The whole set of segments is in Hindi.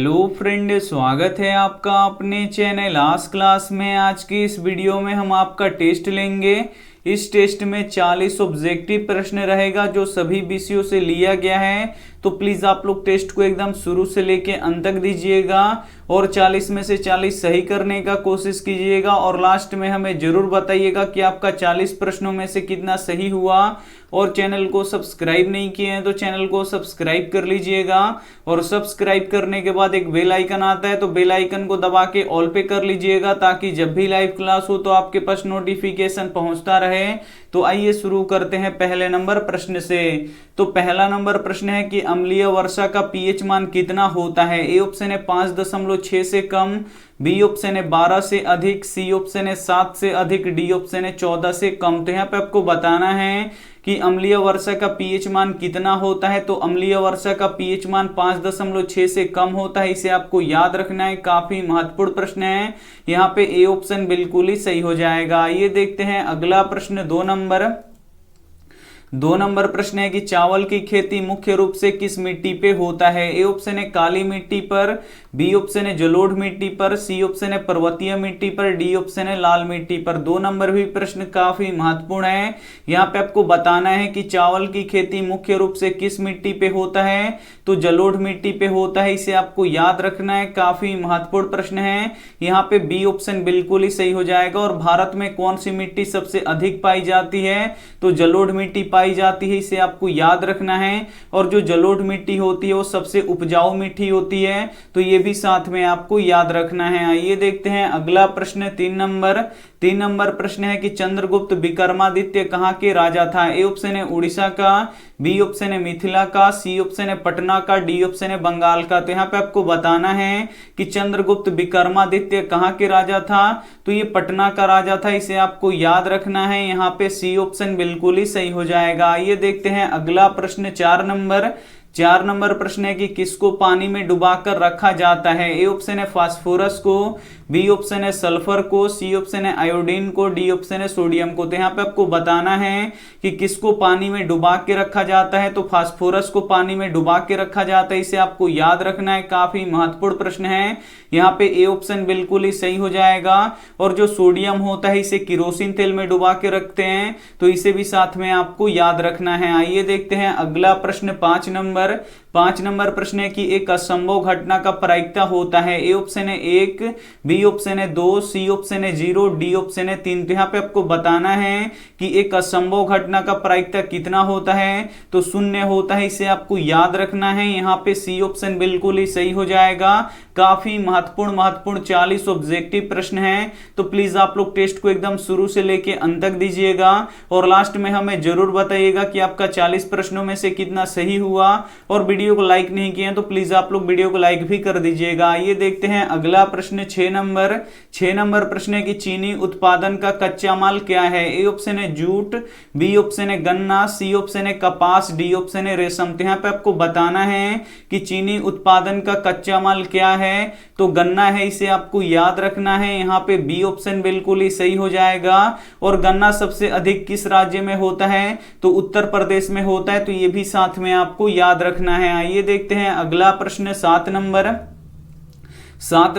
हेलो फ्रेंड, स्वागत है आपका अपने चैनल आज क्लास में। आज की इस वीडियो में हम आपका टेस्ट लेंगे। इस टेस्ट में 40 ऑब्जेक्टिव प्रश्न रहेगा जो सभी विषयों से लिया गया है। तो प्लीज़ आप लोग टेस्ट को एकदम शुरू से लेके अंत तक दीजिएगा और 40 में से 40 सही करने का कोशिश कीजिएगा और लास्ट में हमें ज़रूर बताइएगा कि आपका 40 प्रश्नों में से कितना सही हुआ। और चैनल को सब्सक्राइब नहीं किए हैं तो चैनल को सब्सक्राइब कर लीजिएगा और सब्सक्राइब करने के बाद एक बेल आइकन आता है तो बेल आइकन को दबा के ऑल पे कर लीजिएगा ताकि जब भी लाइव क्लास हो तो आपके पास नोटिफिकेशन पहुंचता रहे। तो आइए शुरू करते हैं पहले नंबर प्रश्न से। तो पहला नंबर प्रश्न है कि अम्लीय वर्षा का पीएच मान कितना होता है। ए ऑप्शन है 5.6 से कम, बी ऑप्शन है 12 से अधिक, सी ऑप्शन है 7 से अधिक, डी ऑप्शन है 14 से कम। तो यहाँ पे आपको बताना है कि अम्लीय वर्षा का पीएच मान कितना होता है। तो अम्लीय वर्षा का पीएच मान 5.6 से कम होता है, इसे आपको याद रखना है। काफी महत्वपूर्ण प्रश्न है। यहाँ पे ए ऑप्शन बिल्कुल ही सही हो जाएगा। ये देखते हैं अगला प्रश्न दो नंबर प्रश्न है कि चावल की खेती मुख्य रूप से किस मिट्टी पे होता है। ए ऑप्शन है काली मिट्टी पर, बी ऑप्शन है जलोढ़ मिट्टी पर, सी ऑप्शन है पर्वतीय मिट्टी पर, डी ऑप्शन है लाल मिट्टी पर। 2 नंबर भी प्रश्न काफी महत्वपूर्ण है। यहाँ पे आपको बताना है कि चावल की खेती मुख्य रूप से किस मिट्टी पे होता है। तो जलोढ़ मिट्टी पे होता है, इसे आपको याद रखना है। काफी महत्वपूर्ण प्रश्न है। यहाँ पे बी ऑप्शन बिल्कुल ही सही हो जाएगा। और भारत में कौन सी मिट्टी सबसे अधिक पाई जाती है। तो जलोढ़ मिट्टी पाई जाती है, इसे आपको याद रखना है। और जो जलोढ़ मिट्टी होती है वो सबसे उपजाऊ मिट्टी होती है, तो ये भी साथ में आपको याद रखना है। आइए देखते हैं अगला प्रश्न 3 नंबर प्रश्न है कि चंद्रगुप्त विक्रमादित्य कहाँ के राजा था। ए ऑप्शन है उड़ीसा का, बी ऑप्शन है मिथिला का, सी ऑप्शन है पटना का, डी ऑप्शन है बंगाल का। तो यहाँ पे आपको बताना है कि चंद्रगुप्त विक्रमादित्य कहाँ के राजा था। तो ये पटना का राजा था, इसे आपको याद रखना है। यहाँ पे सी ऑप्शन बिल्कुल ही सही हो जाएगा। ये देखते हैं अगला प्रश्न 4 नंबर प्रश्न है कि किसको पानी में डुबाकर रखा जाता है। ए ऑप्शन है फास्फोरस को, बी ऑप्शन है सल्फर को, सी ऑप्शन है आयोडीन को, डी ऑप्शन है सोडियम को। तो यहाँ पे आपको बताना है कि किसको पानी में डुबा के रखा जाता है। तो फास्फोरस को पानी में डुबा के रखा जाता है, इसे आपको याद रखना है। काफी महत्वपूर्ण प्रश्न है। यहाँ पे ए ऑप्शन बिल्कुल ही सही हो जाएगा। और जो सोडियम होता है इसे किरोसिन तेल में डुबा के रखते हैं, तो इसे भी साथ में आपको याद रखना है। आइए देखते हैं अगला प्रश्न 5 नंबर प्रश्न है कि एक असंभव घटना का प्रायिकता होता है। ए ऑप्शन है 1, बी ऑप्शन है 2, सी ऑप्शन है 0, डी ऑप्शन है 3। तो यहाँ पे आपको बताना है कि एक असंभव घटना का प्रायिकता कितना होता है। तो 0 होता है, इसे आपको याद रखना है। यहाँ पे सी ऑप्शन बिल्कुल ही सही हो जाएगा। काफी महत्वपूर्ण 40 ऑब्जेक्टिव प्रश्न है। तो प्लीज आप लोग टेस्ट को एकदम शुरू से लेके अंत तक दीजिएगा और लास्ट में हमें जरूर बताइएगा कि आपका 40 प्रश्नों में से कितना सही हुआ। और वीडियो को लाइक नहीं किए तो प्लीज आप लोग वीडियो को लाइक भी कर दीजिएगा। ये देखते हैं अगला प्रश्न 6 नंबर प्रश्न है कि चीनी उत्पादन का कच्चा माल क्या है। ए ऑप्शन है जूट, बी ऑप्शन है गन्ना, सी ऑप्शन है कपास, डी ऑप्शन है रेशम। तो यहाँ पे आपको बताना है कि चीनी उत्पादन का कच्चा माल क्या है। तो गन्ना है, इसे आपको याद रखना है। यहाँ पे बी ऑप्शन बिल्कुल ही सही हो जाएगा। और गन्ना सबसे अधिक किस राज्य में होता है। तो उत्तर प्रदेश में होता है, तो ये भी साथ में आपको याद रखना है। आइए देखते हैं अगला प्रश्न 7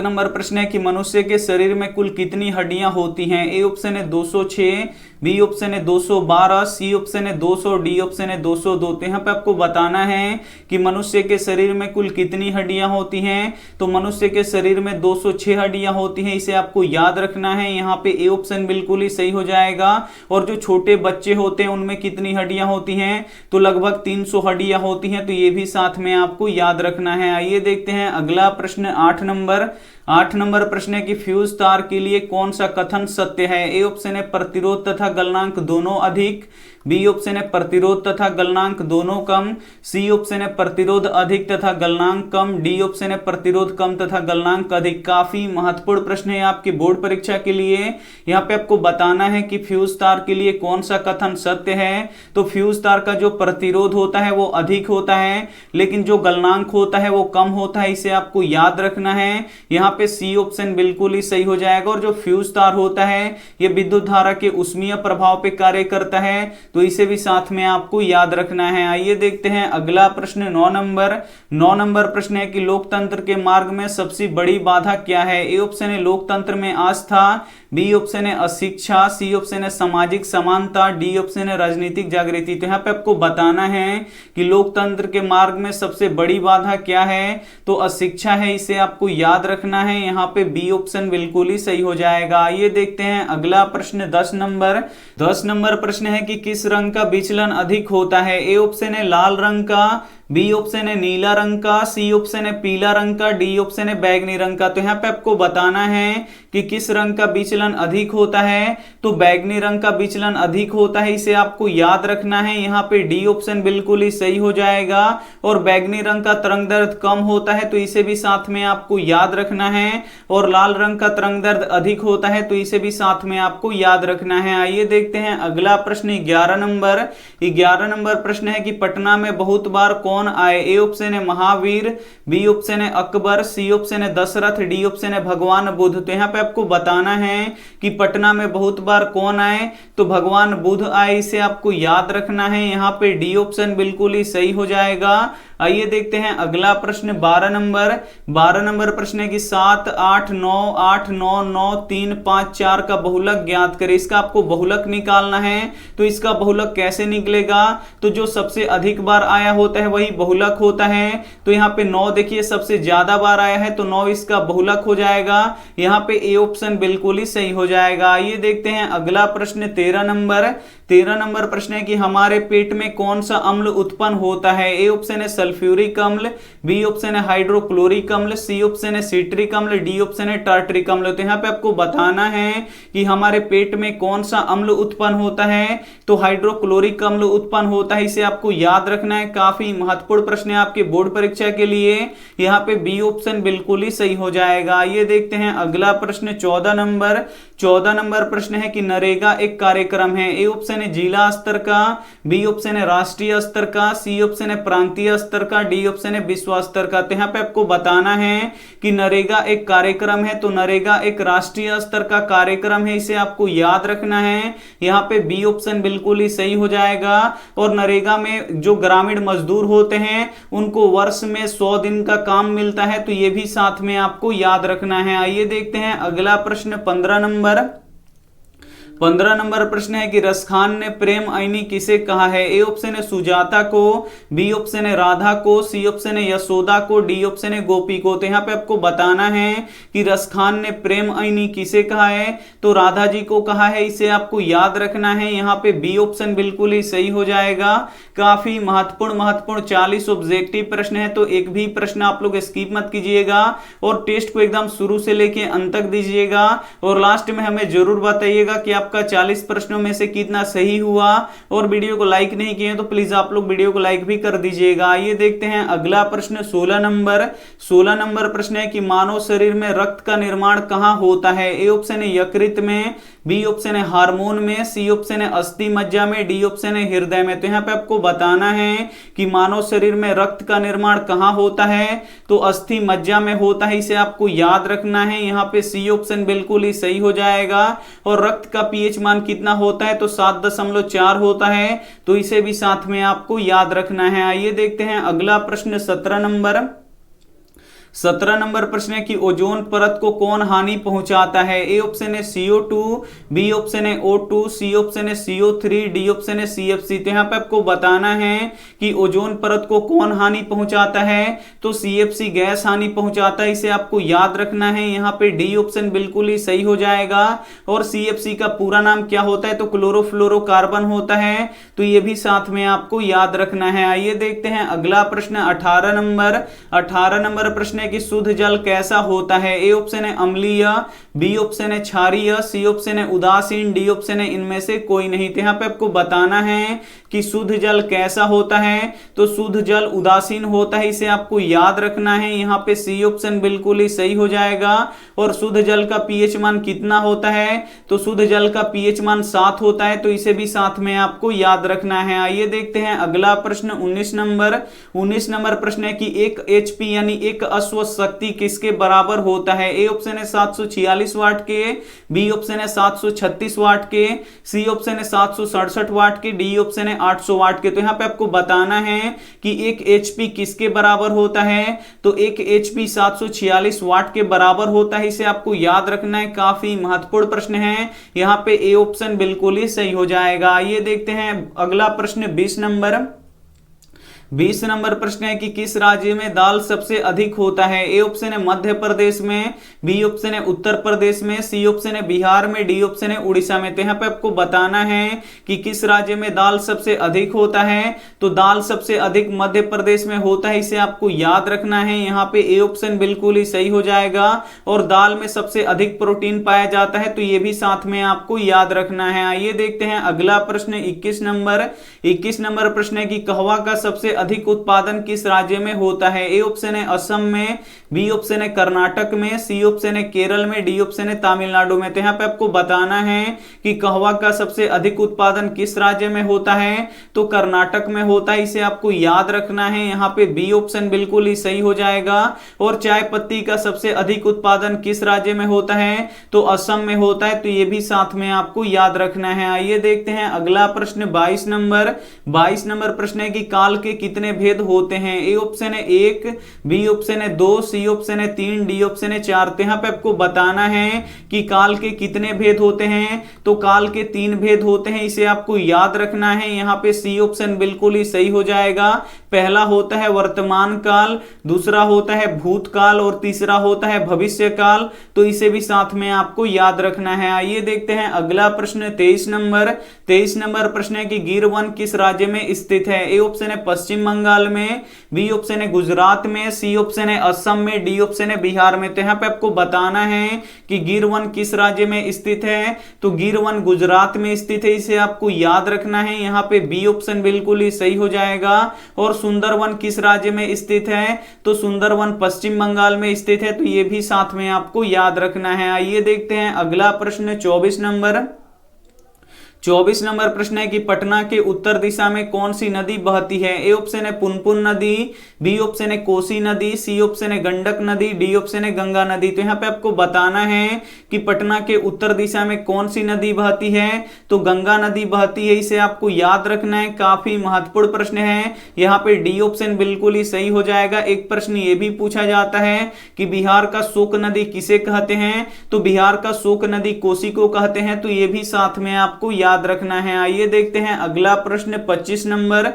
नंबर प्रश्न है कि मनुष्य के शरीर में कुल कितनी हड्डियां होती हैं। ए ऑप्शन है 206, बी ऑप्शन है 212, सी ऑप्शन है 200, डी ऑप्शन है 202। तो यहाँ पे आपको बताना है कि मनुष्य के शरीर में कुल कितनी हड्डियां होती हैं। तो मनुष्य के शरीर में 206 हड्डियां होती हैं, इसे आपको याद रखना है। यहाँ पे ए ऑप्शन बिल्कुल ही सही हो जाएगा। और जो छोटे बच्चे होते हैं उनमें कितनी हड्डियां होती हैं। तो लगभग 300 हड्डियां होती हैं, तो ये भी साथ में आपको याद रखना है। आइए देखते हैं अगला प्रश्न 8 नंबर प्रश्न है कि फ्यूज तार के लिए कौन सा कथन सत्य है। ए ऑप्शन है प्रतिरोध तथा गलनांक दोनों अधिक, बी ऑप्शन है प्रतिरोध तथा गलनांक दोनों कम, सी ऑप्शन है प्रतिरोध अधिक तथा गलनांक कम, डी ऑप्शन है प्रतिरोध कम तथा गलनांक अधिक। काफी महत्वपूर्ण प्रश्न है आपकी बोर्ड परीक्षा के लिए। यहाँ पे आपको बताना है कि फ्यूज तार के लिए कौन सा कथन सत्य है। तो फ्यूज तार का जो प्रतिरोध होता है वो अधिक होता है, लेकिन जो गलनांक होता है वो कम होता है, इसे आपको याद रखना है। यहाँ पे सी ऑप्शन बिल्कुल ही सही हो जाएगा। और जो फ्यूज तार होता है ये विद्युत धारा के ऊष्मीय प्रभाव पे कार्य करता है, तो इसे भी साथ में आपको याद रखना है। आइए देखते हैं अगला प्रश्न 9 नंबर प्रश्न है कि लोकतंत्र के मार्ग में सबसे बड़ी बाधा क्या है। ए ऑप्शन है लोकतंत्र में आस्था, बी ऑप्शन है अशिक्षा, सी ऑप्शन है सामाजिक समानता, डी ऑप्शन है राजनीतिक जागृति। तो यहाँ पे आपको बताना है कि लोकतंत्र के मार्ग में सबसे बड़ी बाधा क्या है, तो अशिक्षा है, इसे आपको याद रखना है। यहाँ पे बी ऑप्शन बिल्कुल ही सही हो जाएगा। आइए देखते हैं अगला प्रश्न 10 नंबर प्रश्न है कि किस रंग का विचलन अधिक होता है। ए ऑप्शन है लाल रंग का, बी ऑप्शन है नीला रंग का, सी ऑप्शन है पीला रंग का, डी ऑप्शन है बैगनी रंग का। तो यहाँ पे आपको बताना है कि किस रंग का विचलन अधिक होता है, तो बैगनी रंग का विचलन अधिक होता है, इसे आपको याद रखना है। यहाँ पे डी ऑप्शन बिल्कुल ही सही हो जाएगा। और बैगनी रंग का तरंग दर्द कम होता है, तो इसे भी साथ में आपको याद रखना है। और लाल रंग का तरंग दर्द अधिक होता है, तो इसे भी साथ में आपको याद रखना है। आइए देखते हैं अगला प्रश्न 11 नंबर प्रश्न है कि पटना में बहुत बार कौन आए। ए ऑप्शन है महावीर, बी ऑप्शन है अकबर, सी ऑप्शन है दशरथ, डी ऑप्शन है भगवान बुद्ध। तो यहाँ पे आपको बताना है कि पटना में बहुत बार कौन आए, तो भगवान बुद्ध आए, इसे आपको याद रखना है। यहाँ पे डी ऑप्शन बिल्कुल ही सही हो जाएगा। आइए देखते हैं अगला प्रश्न 12 नंबर प्रश्न है कि 7, 8, 9, 8, 9, 9, 3, 5, 4 का बहुलक ज्ञात करें। इसका आपको बहुलक निकालना है, तो इसका बहुलक कैसे निकलेगा, तो जो सबसे अधिक बार आया होता है वही बहुलक होता है। तो यहाँ पे 9 देखिए सबसे ज्यादा बार आया है, तो 9 इसका बहुलक हो जाएगा। यहाँ पे ए ऑप्शन बिल्कुल ही सही हो जाएगा। आइए देखते हैं अगला प्रश्न 13 नंबर प्रश्न है कि हमारे पेट में कौन सा अम्ल उत्पन्न होता है। ए ऑप्शन है सल्फ्यूरिक अम्ल, बी ऑप्शन है हाइड्रोक्लोरिक अम्ल, सी ऑप्शन है सिट्रिक अम्ल, डी ऑप्शन है टार्टरिक अम्ल। तो यहाँ पे आपको बताना है कि हमारे पेट में कौन सा अम्ल उत्पन्न होता है, तो हाइड्रोक्लोरिक अम्ल उत्पन्न होता है, इसे आपको याद रखना है। काफी महत्वपूर्ण प्रश्न है आपके बोर्ड परीक्षा के लिए। यहाँ पे बी ऑप्शन बिल्कुल ही सही हो जाएगा। आइए देखते हैं अगला प्रश्न 14 नंबर प्रश्न है कि नरेगा एक कार्यक्रम है। ए ऑप्शन है जिला स्तर का, बी ऑप्शन है राष्ट्रीय स्तर का, सी ऑप्शन है प्रांतीय स्तर का, डी ऑप्शन है विश्व स्तर का। तो यहाँ पे आपको बताना है कि नरेगा एक कार्यक्रम है, तो नरेगा एक राष्ट्रीय स्तर का कार्यक्रम है, इसे आपको याद रखना है। यहाँ पे बी ऑप्शन बिल्कुल ही सही हो जाएगा। और नरेगा में जो ग्रामीण मजदूर होते हैं उनको वर्ष में 100 दिन का काम मिलता है, तो ये भी साथ में आपको याद रखना है। आइए देखते हैं अगला प्रश्न 15 नंबर प्रश्न है कि रसखान ने प्रेम आईनी किसे कहा है। ए ऑप्शन है सुजाता को, बी ऑप्शन है राधा को, सी ऑप्शन है यशोदा को, डी ऑप्शन है गोपी को। तो यहाँ पे आपको बताना है कि रसखान ने प्रेम आईनी किसे कहा है, तो राधा जी को कहा है, इसे आपको याद रखना है। यहाँ पे बी ऑप्शन बिल्कुल ही सही हो जाएगा। काफी महत्वपूर्ण 40 ऑब्जेक्टिव प्रश्न है, तो एक भी प्रश्न आप लोग स्किप मत कीजिएगा और टेस्ट को एकदम शुरू से लेके अंत तक दीजिएगा। और लास्ट में हमें जरूर बताइएगा कि आपका 40 प्रश्नों में से कितना सही हुआ। और वीडियो को लाइक नहीं किए तो प्लीज आप लोग वीडियो को लाइक भी कर दीजिएगा। आइए देखते हैं अगला प्रश्न 16 नंबर प्रश्न है कि मानव शरीर में रक्त का निर्माण कहां होता है। ए ऑप्शन है यकृत में, बी ऑप्शन है हार्मोन में, सी ऑप्शन है अस्थि मज्जा में, डी ऑप्शन है हृदय में। तो यहाँ पे आपको बताना है कि मानव शरीर में रक्त का निर्माण कहां होता है, तो अस्थि मज्जा में होता है, इसे आपको याद रखना है। यहाँ पे सी ऑप्शन बिल्कुल ही सही हो जाएगा। और रक्त का पीएच मान कितना होता है, तो 7.4 होता है, तो इसे भी साथ में आपको याद रखना है। आइए देखते हैं अगला प्रश्न 17 नंबर प्रश्न है कि ओजोन परत को कौन हानि पहुंचाता है। ए ऑप्शन है CO2, बी ऑप्शन है O2, सी ऑप्शन है CO3, डी ऑप्शन है CFC। तो यहाँ पे आपको बताना है कि ओजोन परत को कौन हानि पहुंचाता है, तो CFC गैस हानि पहुंचाता है, इसे आपको याद रखना है। यहाँ पे डी ऑप्शन बिल्कुल ही सही हो जाएगा। और CFC का पूरा नाम क्या होता है, तो क्लोरोफ्लोरोकार्बन होता है, तो ये भी साथ में आपको याद रखना है। आइए देखते हैं अगला प्रश्न 18 नंबर प्रश्न कि शुद्ध जल कैसा होता है। ए ऑप्शन है अम्लीय, बी ऑप्शन है क्षारीय, सी ऑप्शन है उदासीन, डी ऑप्शन है इनमें से कोई नहीं। तो यहाँ पे आपको बताना है कि शुद्ध जल कैसा होता है, तो शुद्ध जल उदासीन होता है, इसे आपको याद रखना है। यहाँ पे सी ऑप्शन बिल्कुल ही सही हो जाएगा। और शुद्ध जल का पीएच मान कितना होता है, तो शुद्ध जल का पीएच मान 7 होता है, तो इसे भी साथ में आपको याद रखना है। आइए देखते हैं अगला प्रश्न 19 नंबर प्रश्न है कि एक HP यानी एक अश्व जड़त्व शक्ति किसके बराबर होता है? ए ऑप्शन है 746 वाट के, बी ऑप्शन है 736 वाट के, सी ऑप्शन है 767 वाट के, डी ऑप्शन है 800 वाट के। तो यहाँ पे आपको बताना है कि एक एचपी किसके बराबर होता है, तो एक एचपी 746 वाट के बराबर होता है, इसे आपको याद रखना है, काफी महत्वपूर्ण प्रश्न है। यहाँ पे ए ऑप्शन बिल्कुल ही सही हो जाएगा। ये देखते हैं अगला प्रश्न 20 नंबर प्रश्न है कि किस राज्य में दाल सबसे अधिक होता है? ए ऑप्शन है मध्य प्रदेश में, बी ऑप्शन है उत्तर प्रदेश में, सी ऑप्शन है बिहार में, डी ऑप्शन है उड़ीसा में। तो यहाँ पे आपको बताना है कि किस राज्य में दाल सबसे अधिक होता है, तो दाल सबसे अधिक मध्य प्रदेश में होता है, इसे आपको याद रखना है। यहाँ पे ए ऑप्शन बिल्कुल ही सही हो जाएगा। और दाल में सबसे अधिक प्रोटीन पाया जाता है, तो ये भी साथ में आपको याद रखना है। आइए देखते हैं अगला प्रश्न 21 नंबर प्रश्न है कि कहवा का सबसे अधिक उत्पादन किस राज्य में होता है? ए ऑप्शन है असम में, बी ऑप्शन है कर्नाटक में, सी ऑप्शन है केरल में, डी ऑप्शन है तमिलनाडु में। तो यहाँ पे आपको बताना है कि कहवा का सबसे अधिक उत्पादन किस राज्य में होता है, तो कर्नाटक में होता है, इसे आपको याद रखना है। यहाँ पे बी ऑप्शन बिल्कुल ही सही हो जाएगा। और चाय पत्ती का सबसे अधिक उत्पादन किस राज्य में होता है, तो असम में होता है, तो ये भी साथ में आपको याद रखना है। आइए देखते हैं अगला प्रश्न 22 नंबर प्रश्न है कि काल के कितने भेद होते हैं? ए ऑप्शन है 1, बी ऑप्शन है 2, सी ऑप्शन है 3, डी ऑप्शन है 4। तो यहाँ पे आपको बताना है कि काल के कितने भेद होते हैं, तो काल के 3 भेद होते हैं, इसे आपको याद रखना है। यहाँ पे सी ऑप्शन बिल्कुल ही सही हो जाएगा। पहला होता है वर्तमान काल, दूसरा होता है भूतकाल और तीसरा होता है भविष्य काल। तो इसे भी साथ में आपको याद रखना है। आइए देखते हैं अगला प्रश्न 23 नंबर प्रश्न है कि गिर वन किस राज्य में स्थित है? ए ऑप्शन है पश्चिम बंगाल में, बी ऑप्शन है गुजरात में, सी ऑप्शन है असम में, डी ऑप्शन है बिहार में। तो यहाँ पे आपको बताना है कि गिर वन किस राज्य में स्थित है, तो गिर वन गुजरात में स्थित है, इसे आपको याद रखना है। यहाँ पे बी ऑप्शन बिल्कुल ही सही हो जाएगा। और सुंदरवन किस राज्य में स्थित है, तो सुंदरवन पश्चिम बंगाल में स्थित है, तो ये भी साथ में आपको याद रखना है। आइए देखते हैं अगला प्रश्न 24 नंबर प्रश्न है कि पटना के उत्तर दिशा में कौन सी नदी बहती है? ए ऑप्शन है पुनपुन नदी, बी ऑप्शन है कोसी नदी, सी ऑप्शन है गंडक नदी, डी ऑप्शन है गंगा नदी। तो यहाँ पे आपको बताना है कि पटना के उत्तर दिशा में कौन सी नदी बहती है, तो गंगा नदी बहती है, इसे आपको याद रखना है। काफी महत्वपूर्ण प्रश्न है। यहाँ पे डी ऑप्शन बिल्कुल ही सही हो जाएगा। एक प्रश्न ये भी पूछा जाता है कि बिहार का शोक नदी किसे कहते हैं, तो बिहार का शोक नदी कोसी को कहते हैं, तो ये भी साथ में आपको याद रखना है। आइए देखते हैं अगला प्रश्न 25 नंबर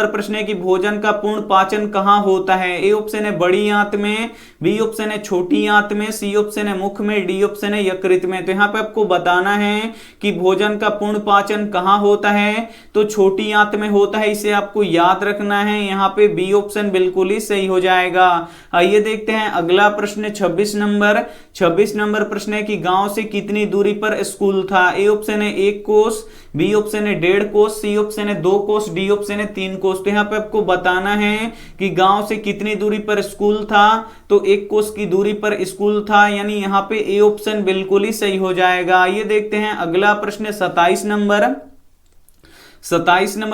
प्रश्न है कि भोजन का पूर्ण पाचन कहां होता है? ए ऑप्शन है बड़ी आंत में, बी ऑप्शन है छोटी आंत में, सी ऑप्शन है मुख में, डी ऑप्शन है यकृत में। तो यहाँ पे आपको बताना है कि भोजन का पूर्ण पाचन कहां होता है, तो छोटी आंत में होता है, इसे आपको याद रखना है। यहाँ पे बी ऑप्शन बिल्कुल ही सही हो जाएगा। आइए देखते हैं अगला प्रश्न 26 नंबर प्रश्न है कि गांव से कितनी दूरी पर स्कूल था? ए ऑप्शन है 1 कोस, बी ऑप्शन है 1.5 कोस, सी ऑप्शन है 2 कोस, डी ऑप्शन है 3 कोस। तो यहाँ पे आपको बताना है कि गांव से कितनी दूरी पर स्कूल था, तो 1 कोस की दूरी पर स्कूल था, यानी यहाँ पे ए ऑप्शन बिल्कुल ही सही हो जाएगा। आइए देखते हैं अगला प्रश्न 27 नंबर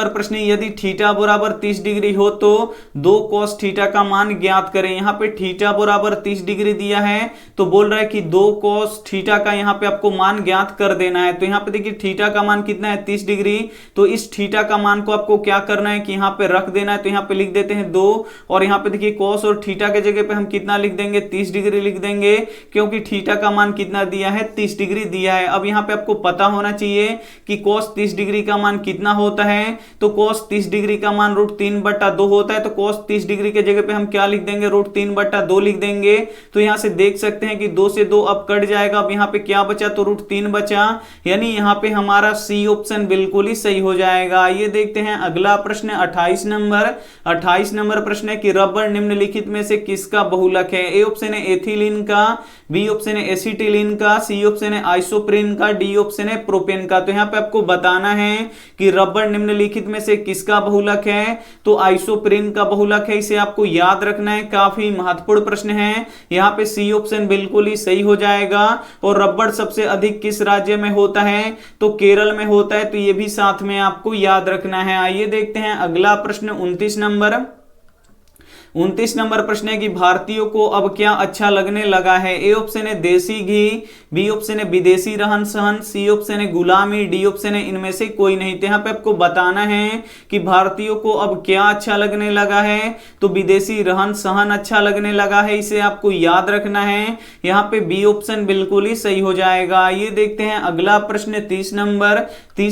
प्रश्न, यदि थीटा बराबर 30 डिग्री हो तो 2 cos थीटा का मान ज्ञात करें। यहाँ पे थीटा बराबर 30 डिग्री दिया है, तो बोल रहा है कि 2 cos थीटा का यहाँ पे आपको मान ज्ञात कर देना है। तो यहाँ पे देखिए थीटा का मान कितना है 30 डिग्री, तो इस थीटा का मान को आपको क्या करना है कि यहाँ पे रख देना है। तो यहाँ पे लिख देते हैं 2, और यहाँ पे देखिए cos और थीटा के जगह पे हम कितना लिख देंगे 30 डिग्री लिख देंगे, क्योंकि थीटा का मान कितना दिया है 30 डिग्री दिया है। अब यहाँ पे आपको पता होना चाहिए कि cos 30 डिग्री का मान कितना होता है, तो cos 30 डिग्री का मान √3/2 होता है। तो cos 30 डिग्री के जगह पे हम क्या लिख देंगे √3/2 लिख देंगे। तो यहां से देख सकते हैं कि 2 से 2 अब कट जाएगा। अब यहाँ पे क्या बचा, तो √3 बचा, यानी यहाँ पे हमारा सी ऑप्शन बिल्कुल ही सही हो जाएगा। ये देखते हैं अगला प्रश्न 28 नंबर प्रश्न है कि रबर निम्नलिखित में से किसका बहुलक है? ए ऑप्शन है एथिलीन का, बी ऑप्शन है एसिटिलीन का, सी ऑप्शन है आइसोप्रीन का, डी ऑप्शन है प्रोपेन का। तो यहाँ पे आपको बताना है कि रबर निम्नलिखित में से किसका बहुलक है, तो आइसोप्रीन का बहुलक है, इसे आपको याद रखना है। काफी महत्वपूर्ण प्रश्न है। यहाँ पे सी ऑप्शन बिल्कुल ही सही हो जाएगा। और रबर सबसे अधिक किस राज्य में होता है, तो केरल में होता है, तो ये भी साथ में आपको याद रखना है। आइए देखते हैं अगला प्रश्न 29 29 नंबर प्रश्न है कि भारतीयों को अब क्या अच्छा लगने लगा है। ए ऑप्शन है देसी घी, बी ऑप्शन है विदेशी रहन सहन, सी ऑप्शन है गुलामी, डी ऑप्शन है इनमें से कोई नहीं। तो यहाँ पे आपको बताना है कि भारतीयों को अब क्या अच्छा लगने लगा है, तो विदेशी रहन सहन अच्छा लगने लगा है, इसे आपको याद रखना है। यहाँ पे बी ऑप्शन बिल्कुल ही सही हो जाएगा। ये देखते हैं अगला प्रश्न 30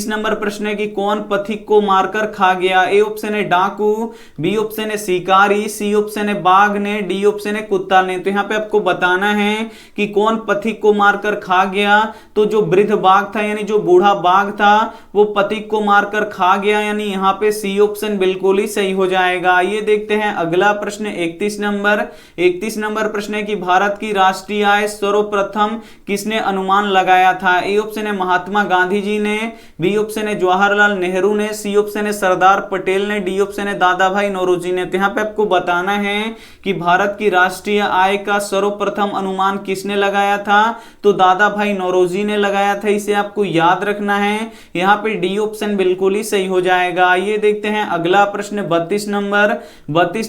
नंबर प्रश्न है कि कौन पथिक को मारकर खा गया। ए ऑप्शन है डाकू, बी ऑप्शन है शिकारी, सी ऑप्शन है बाघ ने, डी ऑप्शन है कुत्ता ने। तो यहाँ पे आपको बताना है कि कौन पथिक को मारकर खा गया। तो जो वृद्ध बाघ था यानी जो बूढ़ा बाघ था वो पथिक को मारकर खा गया, यानी यहाँ पे सी ऑप्शन बिल्कुल ही सही हो जाएगा। ये देखते हैं अगला प्रश्न 31 नंबर प्रश्न है कि भारत की राष्ट्रीय आय सर्वप्रथम किसने अनुमान लगाया था। ए ऑप्शन है महात्मा गांधी जी ने, बी ऑप्शन है जवाहरलाल नेहरू ने, सी ऑप्शन है सरदार पटेल ने, डी ऑप्शन है दादा भाई नौरोजी ने। तो यहाँ पे आपको बताना है कि भारत की राष्ट्रीय आय का सर्वप्रथम अनुमान किसने लगाया था, तो दादा भाई नौरोजी ने लगाया था, इसे आपको याद रखना है। यहाँ पे डी ऑप्शन बिल्कुल ही सही हो जाएगा। ये देखते हैं अगला प्रश्न 32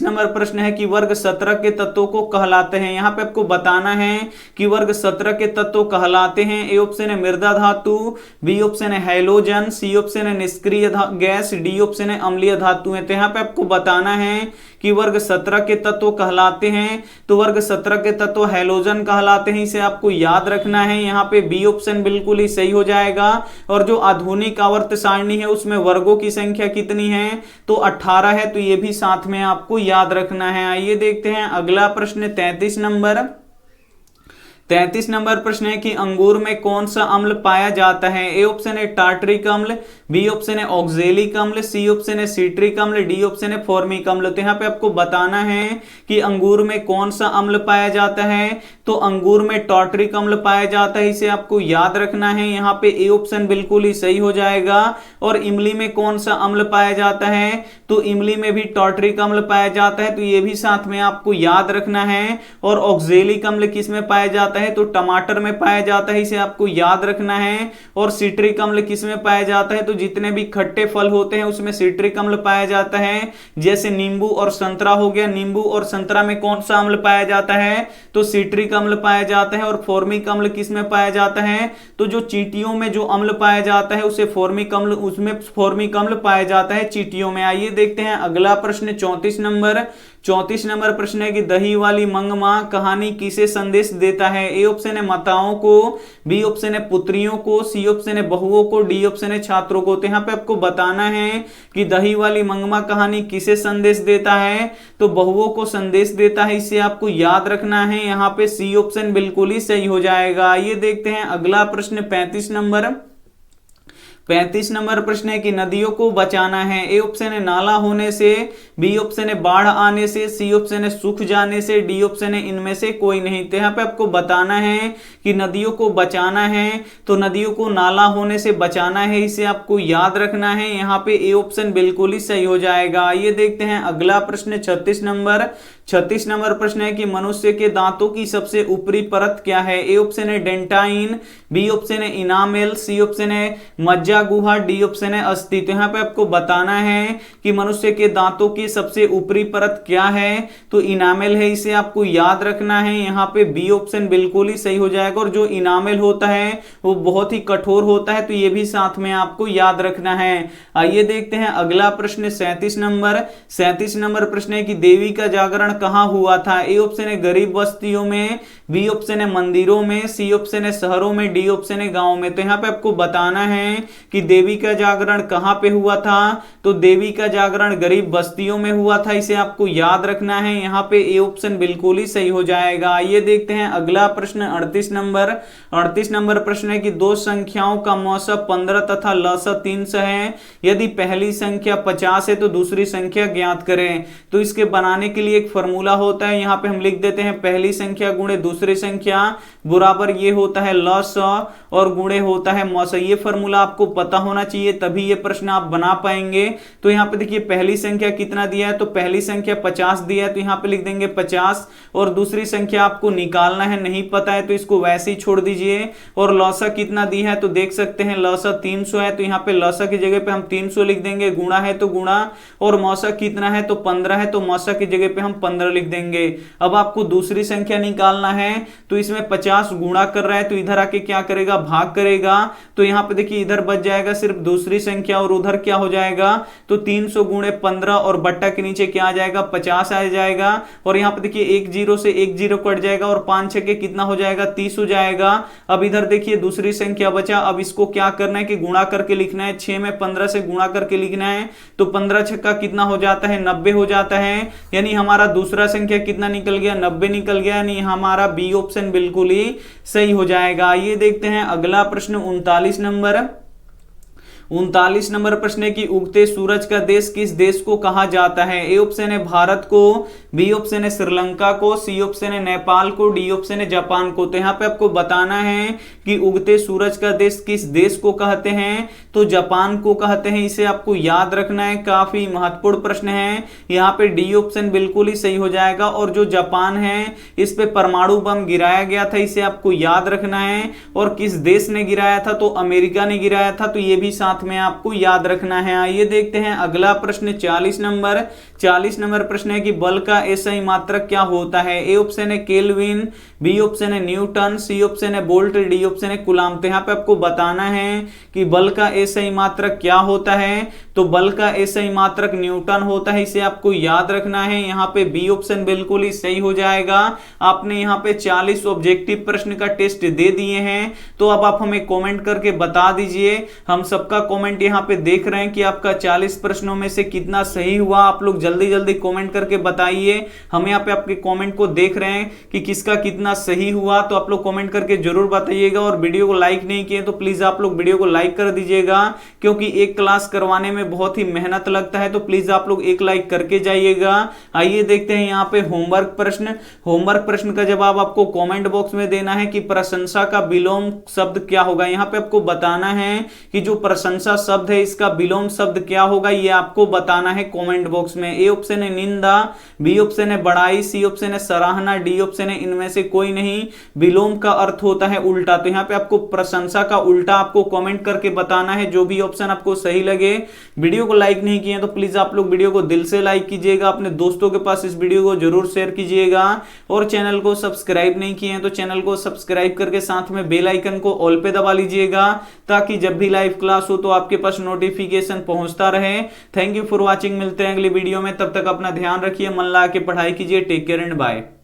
नंबर प्रश्न है कि वर्ग 17 के तत्वों को कहलाते हैं। यहाँ पे आपको बताना है कि वर्ग 17 के तत्व कहलाते हैं। ए ऑप्शन है मृदा धातु, बी ऑप्शन है हैलोजन, सी ऑप्शन है निष्क्रिय गैस, डी ऑप्शन है अम्लीय धातु है। तो यहाँ पे आपको बताना है कि वर्ग 17 के तत्व कहलाते हैं, तो वर्ग 17 के तत्व हैलोजन कहलाते हैं, इसे आपको याद रखना है। यहाँ पे बी ऑप्शन बिल्कुल ही सही हो जाएगा। और जो आधुनिक आवर्त सारणी है उसमें वर्गों की संख्या कितनी है, तो 18 है, तो ये भी साथ में आपको याद रखना है। आइए देखते हैं अगला प्रश्न 33 नंबर प्रश्न है कि अंगूर में कौन सा अम्ल पाया जाता है। ए ऑप्शन है टार्टरिक अम्ल, बी ऑप्शन है ऑक्जेलिक अम्ल, सी ऑप्शन है सिट्रिक अम्ल, डी ऑप्शन है फॉर्मिक अम्ल। तो यहाँ पे आपको बताना है कि अंगूर में कौन सा अम्ल पाया जाता है, तो अंगूर में टार्टरिक अम्ल पाया जाता है, इसे आपको याद रखना है। यहाँ पे ए ऑप्शन बिल्कुल ही सही हो जाएगा। और इमली में कौन सा अम्ल पाया जाता है, तो इमली में भी टार्टरिक अम्ल पाया जाता है, तो ये भी साथ में आपको याद रखना है। और ऑक्जेलिक अम्ल किस में पाया जाता है, तो टमाटर में पाया जाता है, इसे आपको याद रखना है। और सिट्रिक अम्ल किस में पाया जाता है, तो जितने भी खट्टे फल होते हैं उसमें सिट्रिक अम्ल पाया जाता है। जैसे नींबू और संतरा हो गया, नींबू और संतरा में कौन सा अम्ल पाया जाता है, तो सिट्रिक अम्ल पाया जाता है। और फॉर्मिक अम्ल किस में पाया जाता है, तो जो चींटियों में जो अम्ल पाया जाता है उसे फॉर्मिक अम्ल, उसमें फॉर्मिक अम्ल पाया जाता है चींटियों में। आइए देखते हैं अगला प्रश्न 34 नंबर प्रश्न है कि दही वाली मंगमा कहानी किसे संदेश देता है। ए ऑप्शन है माताओं को, बी ऑप्शन है पुत्रियों को, सी ऑप्शन है बहुओं को, डी ऑप्शन है छात्रों को। तो यहाँ पे आपको बताना है कि दही वाली मंगमा कहानी किसे संदेश देता है, तो बहुओं को संदेश देता है, इसे आपको याद रखना है। यहाँ पे सी ऑप्शन बिल्कुल ही सही हो जाएगा। ये देखते हैं अगला प्रश्न 35 नंबर प्रश्न है कि नदियों को बचाना है। ए ऑप्शन है नाला होने से, बी ऑप्शन है बाढ़ आने से, सी ऑप्शन है सूख जाने से, डी ऑप्शन है इनमें से कोई नहीं। तो यहाँ पे आपको बताना है कि नदियों को बचाना है, तो नदियों को नाला होने से बचाना है, इसे आपको याद रखना है। यहाँ पे ए ऑप्शन बिल्कुल ही सही हो जाएगा। ये देखते हैं अगला प्रश्न 36 नंबर प्रश्न है कि मनुष्य के दांतों की सबसे ऊपरी परत क्या है। ए ऑप्शन है डेंटाइन, बी ऑप्शन है इनामेल, सी ऑप्शन है मज्जा गुहा, डी ऑप्शन है अस्थि। तो यहाँ पे आपको बताना है कि मनुष्य के दांतों की सबसे ऊपरी परत क्या है, तो इनामेल है, इसे आपको याद रखना है। यहाँ पे बी ऑप्शन बिल्कुल ही सही हो जाएगा। और जो इनामेल होता है वो बहुत ही कठोर होता है, तो ये भी साथ में आपको याद रखना है। आइए देखते हैं अगला प्रश्न 37 नंबर प्रश्न है कि देवी का जागरण कहां हुआ था। ए ऑप्शन है गरीब बस्तियों में, बी ऑप्शन है मंदिरों में, सी ऑप्शन है शहरों में, डी ऑप्शन है गांव में। तो यहाँ पे आपको बताना है कि देवी का जागरण कहां पे हुआ था, तो देवी का जागरण गरीब बस्तियों में हुआ था, इसे आपको याद रखना है। यहाँ पे ए ऑप्शन बिल्कुल ही सही हो जाएगा। ये देखते हैं अगला प्रश्न 38 नंबर प्रश्न है कि दो संख्याओं का मौसा 15 तथा लसा 300 है। यदि पहली संख्या 50 है तो दूसरी संख्या ज्ञात करें। तो इसके बनाने के लिए एक फॉर्मूला होता है, यहाँ पे हम लिख देते हैं पहली संख्या गुणे दूसरी संख्या बराबर ये होता है लसा और गुणे होता है मौसा। ये फॉर्मूला आपको पता होना चाहिए, तभी ये प्रश्न आप बना पाएंगे। तो यहाँ पे देखिए पहली संख्या कितना दिया है, तो पहली संख्या 50 दिया है, तो यहाँ पे लिख देंगे 50। और दूसरी संख्या आपको निकालना है, नहीं पता है तो इसको वैसे ही छोड़ दीजिए। और लसा कितना दी है, तो देख सकते हैं लसा 300 है, तो यहाँ पे लसा की जगह पे हम 300 लिख देंगे, गुणा है तो गुणा। और मौसा कितना है, तो 15 है, तो मौसा की जगह पे हम 15 लिख देंगे। अब आपको दूसरी संख्या निकालना है, तो इसमें 50 गुणा कर रहा है तो इधर आके क्या करेगा, भाग करेगा। तो यहां पे देखिए इधर बच जाएगा सिर्फ दूसरी संख्या और उधर क्या हो जाएगा, तो 300 गुणे 15 और बट्टा के नीचे क्या आ जाएगा, 50 आ जाएगा। और यहां पे देखिए एक जीरो से एक जीरो कट जाएगा और 5 छके कितना हो जाएगा, 30 हो जाएगा। अब इधर देखिए दूसरी संख्या बचा, अब इसको क्या करना है कि गुणा करके लिखना है, 6 में 15 से गुणा करके लिखना है। तो 15 छक्का कितना हो जाता है, 90 हो जाता है। यानी हमारा दूसरा संख्या कितना निकल गया, 90 निकल गया। यानी हमारा बी ऑप्शन बिल्कुल ही सही हो जाएगा। ये देखते हैं अगला प्रश्न 39 नंबर। 39 नंबर प्रश्न है कि उगते सूरज का देश किस देश को कहा जाता है। ए ऑप्शन है भारत को, बी ऑप्शन है श्रीलंका को, सी ऑप्शन है नेपाल को, डी ऑप्शन है जापान को। तो यहाँ पे आपको बताना है कि उगते सूरज का देश किस देश को कहते हैं, तो जापान को कहते हैं। इसे आपको याद रखना है, काफी महत्वपूर्ण प्रश्न है। यहाँ पे डी ऑप्शन बिल्कुल ही सही हो जाएगा। और जो जापान है इस पे परमाणु बम गिराया गया था, इसे आपको याद रखना है। और किस देश ने गिराया था, तो अमेरिका ने गिराया था, तो ये भी साथ में आपको याद रखना है। आइए देखते हैं अगला प्रश्न 40 नंबर। 40 नंबर प्रश्न है कि बल का एसआई मात्रक क्या होता है। ए ऑप्शन है केल्विन, बी ऑप्शन है न्यूटन, सी ऑप्शन है वोल्ट, डी ऑप्शन है कूलाम। तो यहाँ पे आपको बताना है कि बल का एसआई मात्रक क्या होता है। तो बल का एसआई मात्रक न्यूटन होता है, इसे आपको याद रखना है। यहाँ पे बी ऑप्शन बिल्कुल ही सही हो जाएगा। आपने यहाँ पे 40 ऑब्जेक्टिव प्रश्न का टेस्ट दे दिए हैं, तो अब आप हमें कमेंट करके बता दीजिए। हम सबका कमेंट यहाँ पे देख रहे हैं कि आपका 40 प्रश्नों में से कितना सही हुआ। आप लोग जल्दी जल्दी कमेंट करके बताइए। हम यहाँ पे आपके कमेंट को देख रहे हैं कि किसका कितना सही हुआ, तो आप लोग कमेंट करके जरूर बताइएगा। और वीडियो को लाइक नहीं किए तो प्लीज आप लोग वीडियो को लाइक कर दीजिएगा, क्योंकि एक क्लास करवाने में बहुत ही मेहनत लगता है। तो प्लीज आप लोग एक लाइक करके जाइएगा। आइए देखते हैं यहाँ पे होमवर्क प्रश्न। होमवर्क प्रश्न का जवाब आपको कमेंट बॉक्स में देना है कि प्रशंसा का विलोम शब्द क्या होगा। यहाँ पे आपको बताना है कि जो प्रशंसा शब्द है इसका विलोम शब्द क्या होगा, ये आपको बताना है कमेंट बॉक्स में। ए ऑप्शन है निंदा, बी ऑप्शन है बड़ाई, सी ऑप्शन है सराहना, डी ऑप्शन है इनमें से कोई नहीं। विलोम का अर्थ होता है उल्टा। तो यहाँ पे आपको प्रशंसा का उल्टा आपको कमेंट करके बताना है, जो भी ऑप्शन आपको सही लगे। वीडियो को लाइक नहीं किए तो प्लीज आप लोग वीडियो को दिल से लाइक कीजिएगा। अपने दोस्तों के पास इस वीडियो को जरूर शेयर कीजिएगा। और चैनल को सब्सक्राइब नहीं किए तो चैनल को सब्सक्राइब करके साथ में बेल आइकन को ऑल पे दबा लीजिएगा, ताकि जब भी लाइव क्लास हो तो आपके पास नोटिफिकेशन पहुंचता रहे। Thank you for watching. मिलते हैं अगली वीडियो में, तब तक अपना ध्यान रखिए, मन लगा के पढ़ाई कीजिए। Take care and bye.